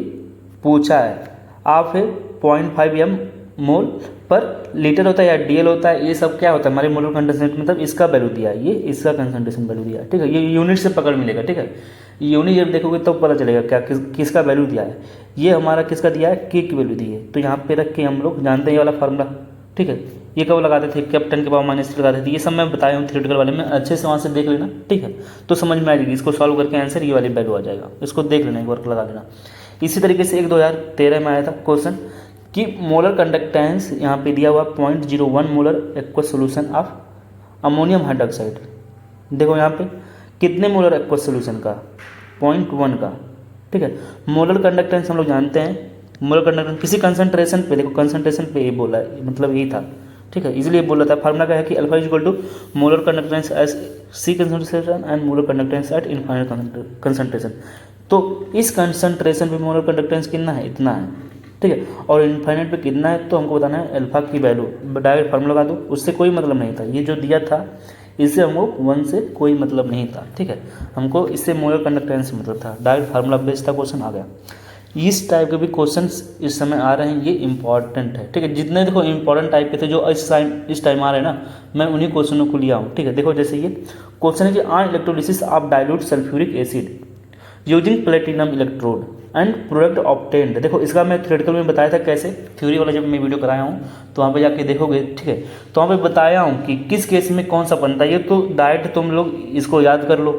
पूछा है, आप है 0.5 m मोल पर लीटर होता है या DL होता है, ये सब क्या होता है हमारे मोलर कंसंट्रेशन, मतलब इसका वैल्यू दिया है, ये इसका कंसंट्रेशन वैल्यू दिया है, ठीक है। ये यूनिट से पकड़ मिलेगा, ठीक है, यूनिट जब देखोगे तब पता चलेगा क्या किसका वैल्यू दिया है। ये हमारा किसका दिया है, K की वैल्यू दी है, तो यहाँ पे रख के हम लोग जानते हैं ये वाला फार्मूला, ठीक है। ये कब लगाते थे, कैप्टन के पावर -3 लगाते थे, ये सब मैं बताया हूँ थ्योरेटिकल वाले में, अच्छे से वहाँ से देख लेना, ठीक है, तो समझ में आ जाएगी। इसको सॉल्व करके आंसर ये वाली वैल्यू आ जाएगा, इसको देख लेना, एक बार लगा लेना। इसी तरीके से एक 2013 में आया था क्वेश्चन कि मोलर कंडक्टेंस यहाँ पे दिया हुआ 0.01 molar aqueous solution of ammonium hydroxide. देखो यहाँ पे कितने मोलर एक्वस सोल्यूशन का, 0.1 का, ठीक है। मोलर कंडक्टेंस हम लोग जानते हैं, मोलर कंडक्टेंस किसी कंसंट्रेशन पे, देखो कंसंट्रेशन पे ये बोला है, मतलब यही था, ठीक है, इसलिए बोल रहा था। फार्मूला क्या है कि alpha is equal to molar conductance as C concentration and molar conductance at infinite concentration. तो इस कंसंट्रेशन पे मोलर कंडक्टेंस कितना है, इतना है, ठीक है, और इनफाइनाइट पे कितना है, तो हमको बताना है अल्फा की वैल्यू। डायरेक्ट फार्मूला लगा दो, उससे कोई मतलब नहीं था, ये जो दिया था इससे हमको 1 से कोई मतलब नहीं था, ठीक है, हमको इससे मोलर कंडक्टेंस से मतलब था। डायरेक्ट फार्मूला बेस्ड था, क्वेश्चन आ गया। इस टाइप के भी क्वेश्चंस इस समय आ रहे हैं, ये इंपॉर्टेंट है, ठीक है। जितने देखो इंपॉर्टेंट टाइप के थे जो इस टाइम आ रहे हैं ना, मैं उन्हीं क्वेश्चनों को लिया हूँ, ठीक है। देखो जैसे ये क्वेश्चन है कि on electrolysis of dilute sulphuric acid using platinum electrode and product obtained. देखो इसका मैं थ्योरेटिकल में बताया था कैसे, थ्योरी वाला जब मैं वीडियो कराया हूँ तो वहाँ पे जाके देखोगे, ठीक है, तो वहाँ पे बताया हूँ कि किस केस में कौन सा बनता है। ये तो डायरेक्ट तुम लोग इसको याद कर लो,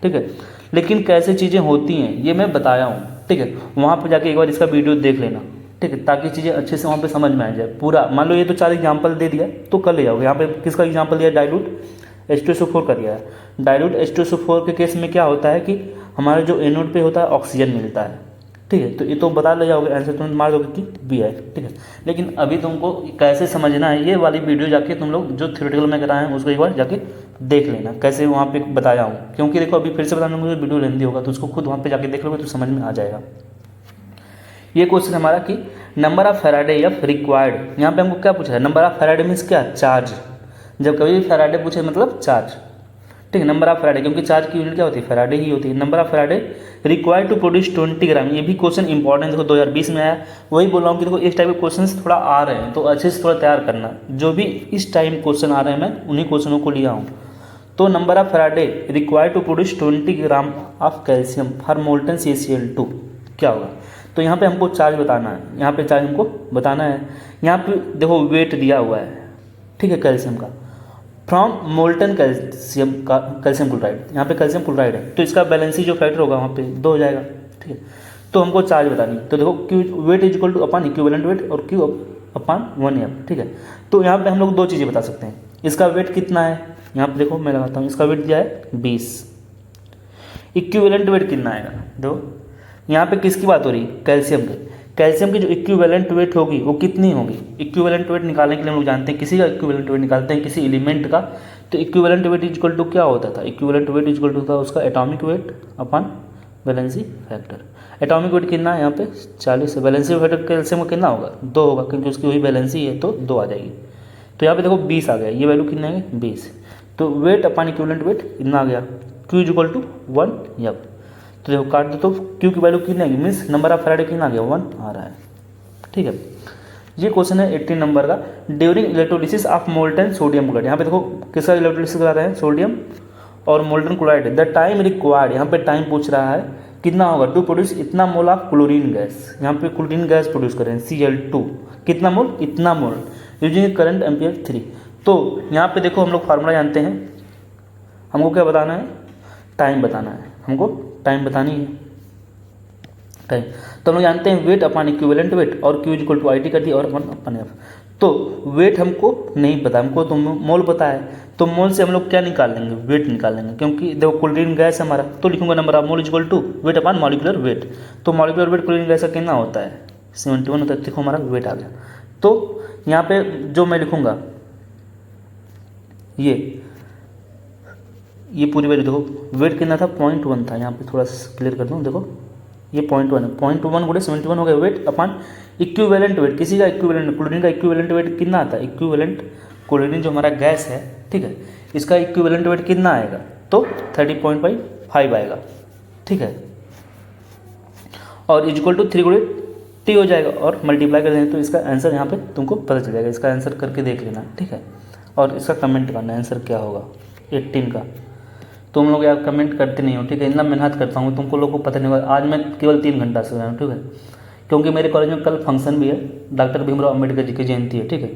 ठीक है, लेकिन कैसे चीज़ें होती हैं ये मैं बताया हूँ, ठीक है। वहाँ पर जाके एक बार इसका वीडियो देख लेना, ठीक है, ताकि चीज़ें अच्छे से वहाँ पे समझ में आ जाए पूरा। मान लो ये तो 4 एग्जाम्पल दे दिया तो कर ले जाओगे। यहाँ पे किसका एग्जाम्पल दिया, डाइल्यूट H2SO4 का दिया है। डाइल्यूट H2SO4 के केस में क्या होता है कि हमारा जो एनोड पे होता है ऑक्सीजन मिलता है, ठीक है, तो ये तो बता ले जाओगे, आंसर तुम मार दोगे कि बी है, ठीक है। लेकिन अभी तुमको कैसे समझना है ये वाली वीडियो जाके तुम लोग जो थ्योरेटिकल में कराए हैं उसको एक बार जाके देख लेना, कैसे वहाँ पे बताया हूँ। क्योंकि देखो अभी फिर से बताने में वीडियो लेंदी होगा, तो उसको खुद वहाँ पे जाके देख लोगे तो समझ में आ जाएगा। ये क्वेश्चन हमारा कि number of Faraday F required, यहाँ पे हमको क्या पूछा है, नंबर ऑफ फैराडे मीन्स क्या, चार्ज। जब कभी भी फैराडे पूछे मतलब चार्ज, ठीक है, नंबर ऑफ फैराडे, क्योंकि चार्ज की यूनिट क्या होती है, फैराडे ही होती है। Number of Faraday required to produce 20 gram, ये भी क्वेश्चन इंपॉर्टेंट, देखो 2020 में आया। वही बोल रहा हूँ कि देखो इस टाइप के क्वेश्चन थोड़ा आ रहे हैं तो अच्छे से थोड़ा तैयार करना। जो भी इस टाइम क्वेश्चन आ रहे हैं मैं उन्हीं क्वेश्चनों को लिया हूँ। तो number of Faraday required to produce 20 gram of calcium for molten CaCl2 क्या होगा। तो यहाँ पे हमको चार्ज बताना है, यहाँ पे चार्ज हमको बताना है। यहाँ पे देखो वेट दिया हुआ है, ठीक है, कैल्शियम का, फ्रॉम मोल्टन कैल्शियम का, कैल्शियम क्लोराइड, यहाँ पे कैल्शियम क्लोराइड है, तो इसका बैलेंसी जो फैक्टर होगा वहाँ पे 2 हो जाएगा, ठीक है। तो हमको चार्ज बतानी है, तो देखो Q weight is equal to upon equivalent weight और क्यू अपान 1F, ठीक है। तो यहाँ पे हम लोग 2 चीज़ें बता सकते हैं, इसका वेट कितना है, यहाँ पे देखो मैं लगाता हूँ, इसका वेट दिया है 20, इक्विवेलेंट वेट कितना आएगा, देखो यहाँ पे किसकी बात हो रही है, कैल्शियम के, कैल्शियम की जो इक्विवेलेंट वेट होगी वो कितनी होगी, इक्विवेलेंट वेट निकालने के लिए हम लोग जानते हैं किसी का इक्विवेलेंट वेट निकालते हैं किसी एलिमेंट का, तो equivalent weight is equal to क्या होता था, equivalent weight is equal to था उसका atomic weight upon valency factor. Atomic weight कितना है यहाँ पे 40 है, वैलेंसी फैक्टर कैल्शियम का कितना होगा 2 होगा, क्योंकि उसकी वही वैलेंसी है तो 2 आ जाएगी। तो यहाँ पे देखो 20 आ गया, ये वैल्यू कितना है 20, तो वेट अपन इक्विवेलेंट वेट कितना आ गया, Q is equal to 1F। तो देखो काट दो, तो क्यू की वैल्यू कितनी आएगी, मीन्स नंबर ऑफ फैराडे कितना आ गया 1 आ रहा है, ठीक है। ये क्वेश्चन है 18 नंबर का, during electrolysis of molten sodium chloride, यहाँ पे देखो किसका इलेक्ट्रोलिसिस करा रहे हैं, सोडियम और molten chloride, the time required, यहाँ पे टाइम पूछ रहा है कितना होगा टू प्रोड्यूस इतना मोल ऑफ क्लोरीन गैस, यहाँ पे क्लोरीन गैस प्रोड्यूस करें Cl2, कितना मोल, इतना मोल, यूजिंग करंट एम्पियर 3। तो यहाँ पे देखो हम लोग फार्मूला जानते हैं, हमको क्या बताना है, टाइम बताना है, हमको टाइम बतानी है, टाइम। तो हम लोग जानते हैं वेट अपान इक्विवेलेंट वेट और क्यू इक्वल टू IT कर दी और 1/F। तो वेट हमको नहीं पता, हमको तो मोल पता है, तो मोल से हम लोग क्या निकाल लेंगे, वेट निकाल लेंगे, क्योंकि देखो क्लोरीन गैस हमारा, तो लिखूंगा number of mole equal to weight upon molecular weight. तो मॉलिक्यूलर वेट क्लोरीन गैस का कितना होता है 71 होता है, देखो हमारा वेट आ गया। तो यहाँ पे जो मैं लिखूंगा ये पूरी वैल्यू देखो, वेट कितना था 0.1 था, यहाँ पे थोड़ा सा क्लियर कर दूँ, देखो ये 0.1 है, 0.1 गुणे 71 हो गया, वेट अपान इक्विवेलेंट वेट, किसी का इक्विवेलेंट, क्लोरीन का इक्विवेलेंट वेट कितना आता है, इक्विवेलेंट क्लोरीन जो हमारा गैस है, ठीक है, इसका इक्विवेलेंट वेट कितना आएगा, तो 30.5 आएगा, ठीक है, और इक्वल टू 3 गुणे T हो जाएगा, और मल्टीप्लाई कर दें तो इसका आंसर यहाँ पे तुमको पता चल जाएगा, इसका आंसर करके देख लेना, ठीक है, और इसका कमेंट करना आंसर क्या होगा 18 का। तुम लोग यार कमेंट करते नहीं हो, ठीक है, इतना मेहनत करता हूँ, तुमको लोगों को पता नहीं होगा, आज मैं केवल 3 घंटा से गया हूँ, ठीक है, क्योंकि मेरे कॉलेज में कल फंक्शन भी है, डॉक्टर भीमराव अम्बेडकर जी की जयंती है, ठीक है,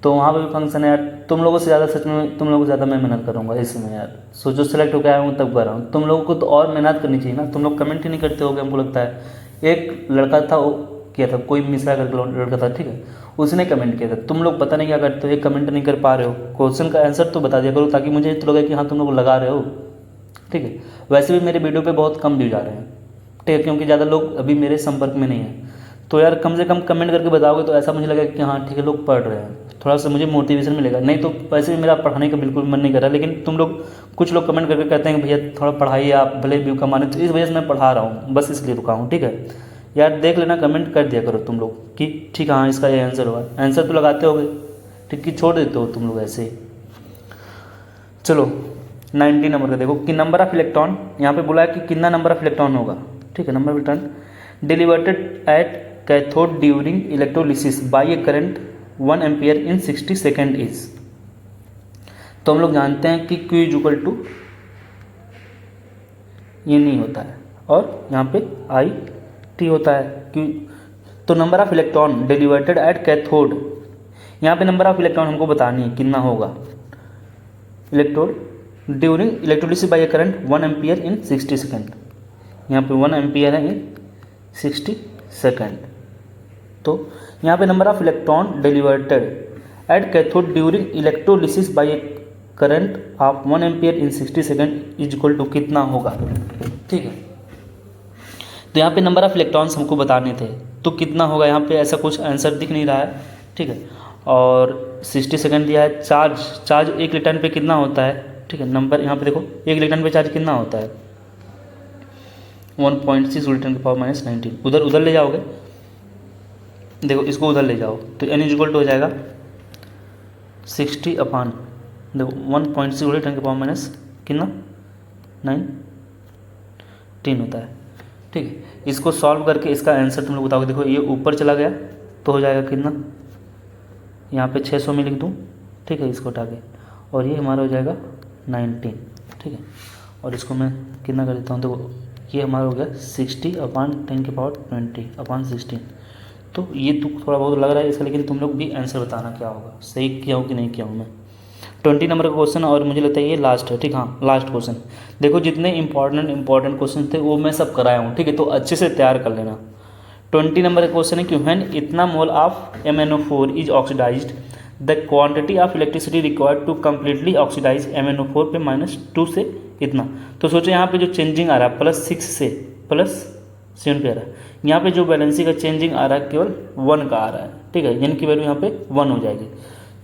तो वहाँ पे भी फंक्शन है यार, तुम लोगों से ज़्यादा सच में तुम लोगों से ज़्यादा मैं मेहनत करूँगा इसमें यार, सो जो सेलेक्ट होकर आया हूँ तब कर रहा हूँ, तुम लोगों को तो और मेहनत करनी चाहिए ना, तुम लोग कमेंट ही नहीं करते होगे, हमको लगता है। एक लड़का था वो किया था, कोई मिश्रा करके लड़का था, ठीक है, उसने कमेंट किया था, तुम लोग पता नहीं क्या करते हो, एक कमेंट नहीं कर पा रहे हो, क्वेश्चन का आंसर तो बता दिया करो, ताकि मुझे तो लगे कि हाँ तुम लोग लगा रहे हो, ठीक है। वैसे भी मेरे वीडियो पे बहुत कम व्यूज आ रहे हैं, ठीक है, क्योंकि ज़्यादा लोग अभी मेरे संपर्क में नहीं है, तो यार कम से कम कमेंट करके बताओगे तो ऐसा मुझे लगेगा कि हाँ ठीक है लोग पढ़ रहे हैं, थोड़ा सा मुझे मोटिवेशन मिलेगा, नहीं तो वैसे भी मेरा पढ़ाने का बिल्कुल मन नहीं कर रहा, लेकिन तुम लोग कुछ लोग कमेंट करके कहते हैं कि भैया थोड़ा पढ़ाइए आप, भले व्यू कमाने, तो इस वजह से मैं पढ़ा रहा हूँ, बस इसलिए रुका हूँ, ठीक है। यार देख लेना, कमेंट कर दिया करो तुम लोग कि ठीक है हाँ इसका ये आंसर होगा, आंसर तो लगाते होगे, ठीक है, छोड़ देते हो तुम लोग ऐसे ही। चलो 90 नंबर का देखो कि नंबर ऑफ इलेक्ट्रॉन, यहाँ पे बोला है कि कितना नंबर ऑफ इलेक्ट्रॉन होगा, ठीक है, number of electron delivered at cathode during electrolysis by a current 1 ampere in 60 second is. तो हम लोग जानते हैं कि Q इज इक्वल टू ये नहीं होता है, और यहाँ पे IT होता है, Q। तो number of electron delivered at cathode, यहाँ पे नंबर ऑफ इलेक्ट्रॉन हमको बतानी है कितना होगा, electrode during electrolysis by current 1 ampere in 60 second, यहाँ पे 1 एम्पियर है इन 60 सेकेंड। तो यहाँ पे number of electron delivered at cathode during electrolysis by current of 1 ampere in 60 second is equal to कितना होगा, ठीक है। तो यहाँ पे नंबर ऑफ इलेक्ट्रॉन्स हमको बताने थे, तो कितना होगा, यहाँ पे ऐसा कुछ आंसर दिख नहीं रहा है, ठीक है, और 60 सेकेंड दिया है। चार्ज 1 इलेक्ट्रॉन पे कितना होता है, ठीक है, नंबर यहाँ पे देखो 1 इलेक्ट्रॉन पे चार्ज कितना होता है 1.6 इलेक्ट्रॉन की पावर -19, उधर ले जाओगे, देखो इसको उधर ले जाओ तो n इक्वल टू हो जाएगा 60 अपान देखो 1.6 इलेक्ट्रॉन की पावर माइनस कितना 19 होता है, ठीक है। इसको सॉल्व करके इसका आंसर तुम लोग बताओगे, देखो ये ऊपर चला गया तो हो जाएगा कितना, यहाँ पे 600 में लिख दूँ, ठीक है, इसको हटा के, और ये हमारा हो जाएगा 19, ठीक है, और इसको मैं कितना कर देता हूँ, देखो ये हमारा हो गया 60/10⁻20/16। तो ये तो थोड़ा बहुत लग रहा है इसका, लेकिन तुम लोग भी आंसर बताना क्या होगा, सही किया हूँ कि नहीं किया हूँ मैं। 20 नंबर का क्वेश्चन, और मुझे लगता है ये लास्ट है, ठीक। हाँ, लास्ट क्वेश्चन। देखो जितने इंपॉर्टेंट क्वेश्चन थे वो मैं सब कराया हूँ, ठीक है, तो अच्छे से तैयार कर लेना। 20 नंबर का क्वेश्चन है कि व्हेन इतना mole of MnO4 is oxidised the quantity of electricity required to completely oxidise MnO4 पे -2 से इतना। तो सोचो यहाँ पे जो चेंजिंग आ रहा है +6 से +7 पे आ रहा है, यहाँ पे जो बैलेंसी का चेंजिंग आ रहा है केवल 1 का आ रहा है, ठीक है, यानी कि वैल्यू यहाँ पे 1 हो जाएगी।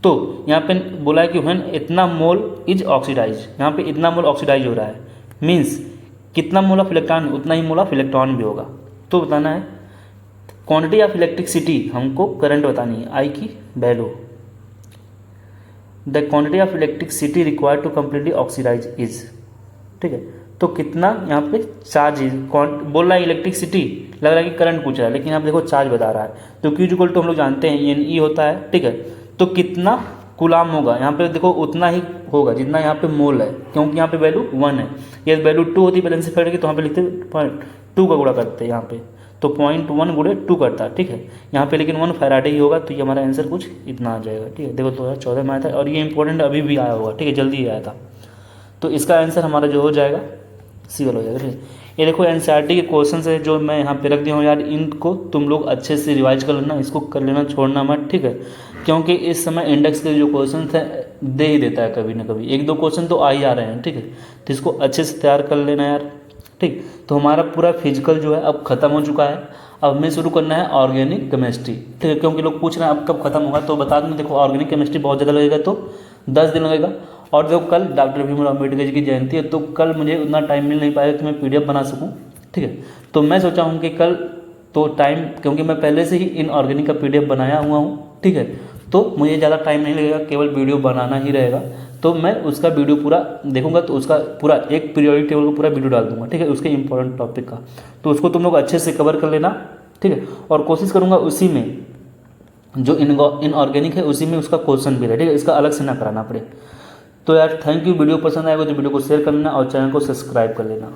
तो यहाँ पे बोला है कि व्हेन इतना मोल इज ऑक्सीडाइज, यहाँ पे इतना मोल ऑक्सीडाइज हो रहा है, मीन्स कितना मोल ऑफ इलेक्ट्रॉन उतना ही मोल ऑफ इलेक्ट्रॉन भी होगा। तो बताना है क्वांटिटी ऑफ इलेक्ट्रिसिटी, हमको करंट बतानी है, आई की वैल्यू, the quantity of electricity required to completely oxidise is, ठीक है। तो कितना यहाँ पे चार्ज बोल रहा है इलेक्ट्रिसिटी, लग रहा है कि करंट पूछ रहा है, लेकिन यहाँ पे देखो चार्ज बता रहा है। तो Q इक्वल टू हम लोग जानते हैं NE होता है, ठीक है। तो कितना कूलाम होगा, यहाँ पे देखो उतना ही होगा जितना यहाँ पे मोल है, क्योंकि यहाँ पे वैल्यू 1 है। ये वैल्यू 2 होती है बैलेंस फेड की, तो यहाँ पे लिखते 2 का गुणा करते हैं यहाँ पे, तो 0.1 गुणे 2 करता है, ठीक है। यहाँ पे लेकिन 1 फैराडे ही होगा, तो ये हमारा आंसर कुछ इतना आ जाएगा, ठीक है। देखो 2014 में आया था, और ये इंपॉर्टेंट अभी भी आया होगा, ठीक है, जल्दी ही आया था। तो इसका आंसर हमारा जो हो जाएगा सी वाला हो जाएगा, ठीक है। ये देखो NCERT के क्वेश्चन है जो मैं यहाँ पे रख दिया हूँ यार, इनको तुम लोग अच्छे से रिवाइज कर लेना, इसको कर लेना, छोड़ना मत, ठीक है। क्योंकि इस समय इंडेक्स के जो क्वेश्चन थे दे ही देता है कभी ना कभी, 1-2 क्वेश्चन तो आ ही आ रहे हैं, ठीक है। तो इसको अच्छे से तैयार कर लेना यार, ठीक। तो हमारा पूरा फिजिकल जो है अब खत्म हो चुका है, अब हमें शुरू करना है ऑर्गेनिक केमिस्ट्री, ठीक है। क्योंकि लोग पूछ रहे हैं अब कब खत्म होगा, तो बता दूँ, देखो ऑर्गेनिक केमिस्ट्री बहुत ज़्यादा लगेगा, तो 10 दिन लगेगा। और जो कल डॉक्टर भीमराव अम्बेडकर जी की जयंती है, तो कल मुझे उतना टाइम मिल नहीं पाएगा कि मैं PDF बना सकूं, ठीक है। तो मैं सोचा हूं कि कल तो टाइम, क्योंकि मैं पहले से ही इनऑर्गेनिक का PDF बनाया हुआ हूं, ठीक है, तो मुझे ज़्यादा टाइम नहीं लगेगा, केवल वीडियो बनाना ही रहेगा। तो मैं उसका वीडियो पूरा देखूंगा, तो उसका पूरा एक पीरियोडिक टेबल का पूरा वीडियो डाल दूंगा, ठीक है, उसके इंपॉर्टेंट टॉपिक का। तो उसको तुम लोग अच्छे से कवर कर लेना, ठीक है। और कोशिश करूँगा उसी में जो इनऑर्गेनिक है उसी में उसका क्वेश्चन भी रहे, ठीक है, इसका अलग से ना कराना पड़े। तो यार थैंक यू, वीडियो पसंद आएगा तो वीडियो को शेयर करना और चैनल को सब्सक्राइब कर लेना।